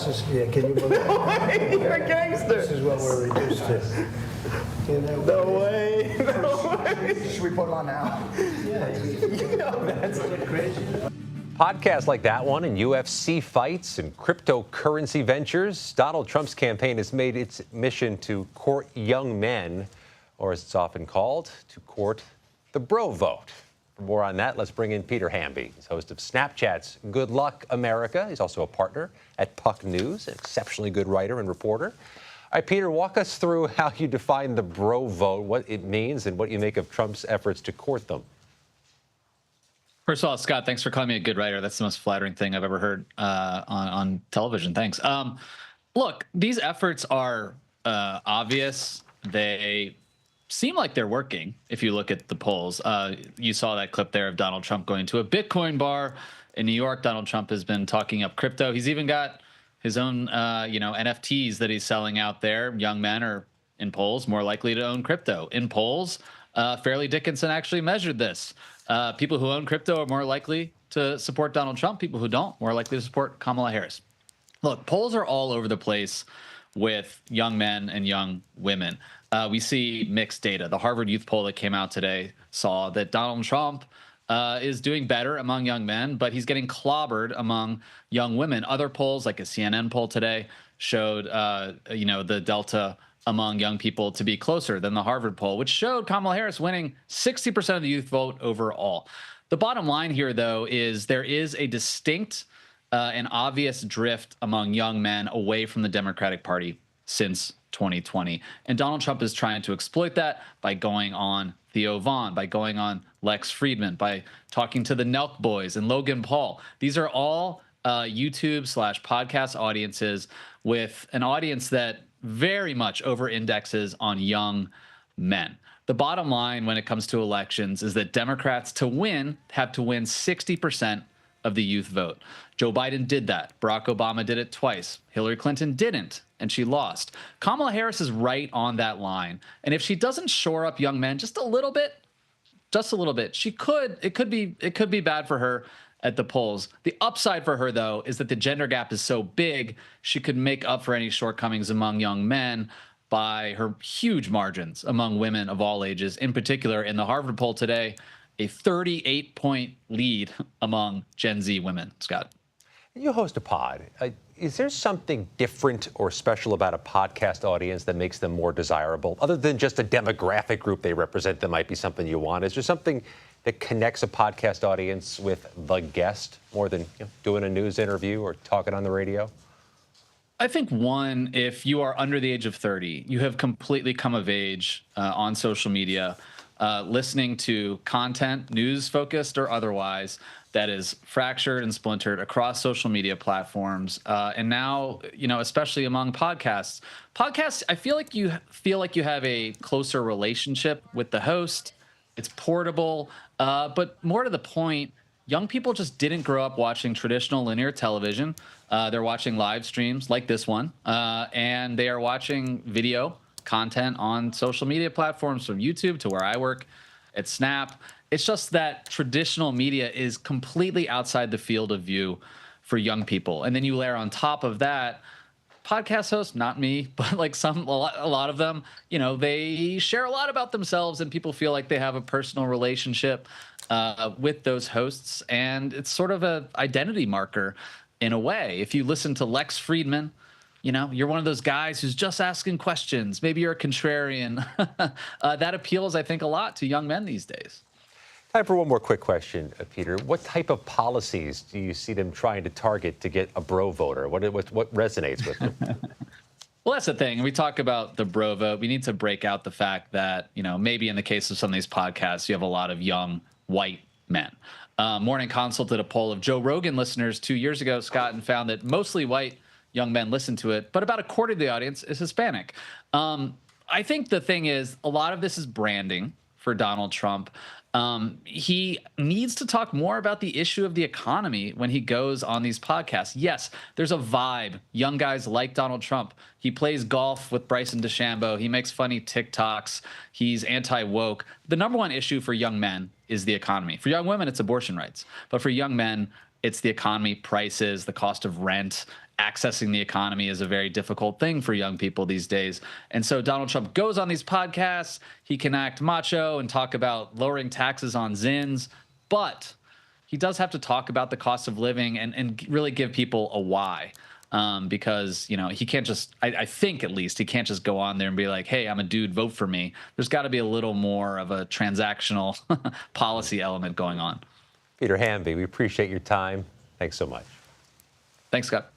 Yeah, can you believe that? You're a gangster. This is what we're reduced to. You know, No way. No way. Should we put them on now? Yeah, That's crazy. Podcasts like that one and UFC fights and cryptocurrency ventures. Donald Trump's campaign has made its mission to court young men, or as it's often called, to court the bro vote. For more on that, let's bring in Peter Hamby. He's host of Snapchat's Good Luck America. He's also a partner at Puck News, an exceptionally good writer and reporter. All right, Peter, walk us through how you define the bro vote, what it means, and what you make of Trump's efforts to court them. First of all, Scott, thanks for calling me a good writer. That's the most flattering thing I've ever heard on television. Thanks. Look, these efforts are obvious. They seem like they're working if you look at the polls. You saw that clip there of Donald Trump going to a Bitcoin bar in New York. Donald Trump has been talking up crypto. He's even got his own NFTs that he's selling out there. Young men are in polls more likely to own crypto. In polls, Fairleigh Dickinson actually measured this. People who own crypto are more likely to support Donald Trump. People who don't, more likely to support Kamala Harris. Look, polls are all over the place with young men and young women. We see mixed data. The Harvard Youth poll that came out today saw that Donald Trump is doing better among young men, but he's getting clobbered among young women. Other polls, like a CNN poll today, showed the delta among young people to be closer than the Harvard poll, which showed Kamala Harris winning 60% of the youth vote overall. The bottom line here, though, is there is a distinct and obvious drift among young men away from the Democratic Party since 2020. And Donald Trump is trying to exploit that by going on Theo Vaughn, by going on Lex Friedman, by talking to the Nelk Boys and Logan Paul. These are all YouTube/podcast audiences with an audience that very much over-indexes on young men. The bottom line when it comes to elections is that Democrats, to win, have to win 60% of the youth vote. Joe Biden did that. Barack Obama did it twice. Hillary Clinton didn't, and she lost. Kamala Harris is right on that line. And if she doesn't shore up young men just a little bit, it could be bad for her at the polls. The upside for her, though, is that the gender gap is so big, she could make up for any shortcomings among young men by her huge margins among women of all ages. In particular, in the Harvard poll today, a 38-point lead among Gen Z women. Scott. You host a pod. Is there something different or special about a podcast audience that makes them more desirable? Other than just a demographic group they represent that might be something you want. Is there something that connects a podcast audience with the guest more than doing a news interview or talking on the radio? I think, one, if you are under the age of 30, you have completely come of age on social media, listening to content, news-focused or otherwise, that is fractured and splintered across social media platforms. And now, especially among podcasts. Podcasts, I feel like you have a closer relationship with the host. It's portable. But more to the point, young people just didn't grow up watching traditional linear television. They're watching live streams like this one, and they are watching video content on social media platforms, from YouTube to where I work at Snap. It's just that traditional media is completely outside the field of view for young people. And then you layer on top of that, podcast hosts, not me, but like a lot of them, they share a lot about themselves, and people feel like they have a personal relationship with those hosts. And it's sort of an identity marker in a way. If you listen to Lex Friedman, you're one of those guys who's just asking questions. Maybe you're a contrarian. That appeals, I think, a lot to young men these days. Time for one more quick question, Peter. What type of policies do you see them trying to target to get a bro voter? What resonates with them? Well, that's the thing. We talk about the bro vote. We need to break out the fact that, maybe in the case of some of these podcasts, you have a lot of young white men. Morning Consult did a poll of Joe Rogan listeners 2 years ago, Scott, and found that mostly white young men listen to it, but about a quarter of the audience is Hispanic. I think the thing is, a lot of this is branding for Donald Trump. He needs to talk more about the issue of the economy when he goes on these podcasts. Yes, there's a vibe. Young guys like Donald Trump. He plays golf with Bryson DeChambeau. He makes funny TikToks. He's anti-woke. The number one issue for young men is the economy. For young women, it's abortion rights. But for young men, it's the economy, prices, the cost of rent. accessing the economy is a very difficult thing for young people these days. And so Donald Trump goes on these podcasts. He can act macho and talk about lowering taxes on Zins, but he does have to talk about the cost of living and really give people a why. Because, you know, he can't just, I think at least, he can't just go on there and be like, hey, I'm a dude, vote for me. There's got to be a little more of a transactional policy element going on. Peter Hamby, we appreciate your time. Thanks so much. Thanks, Scott.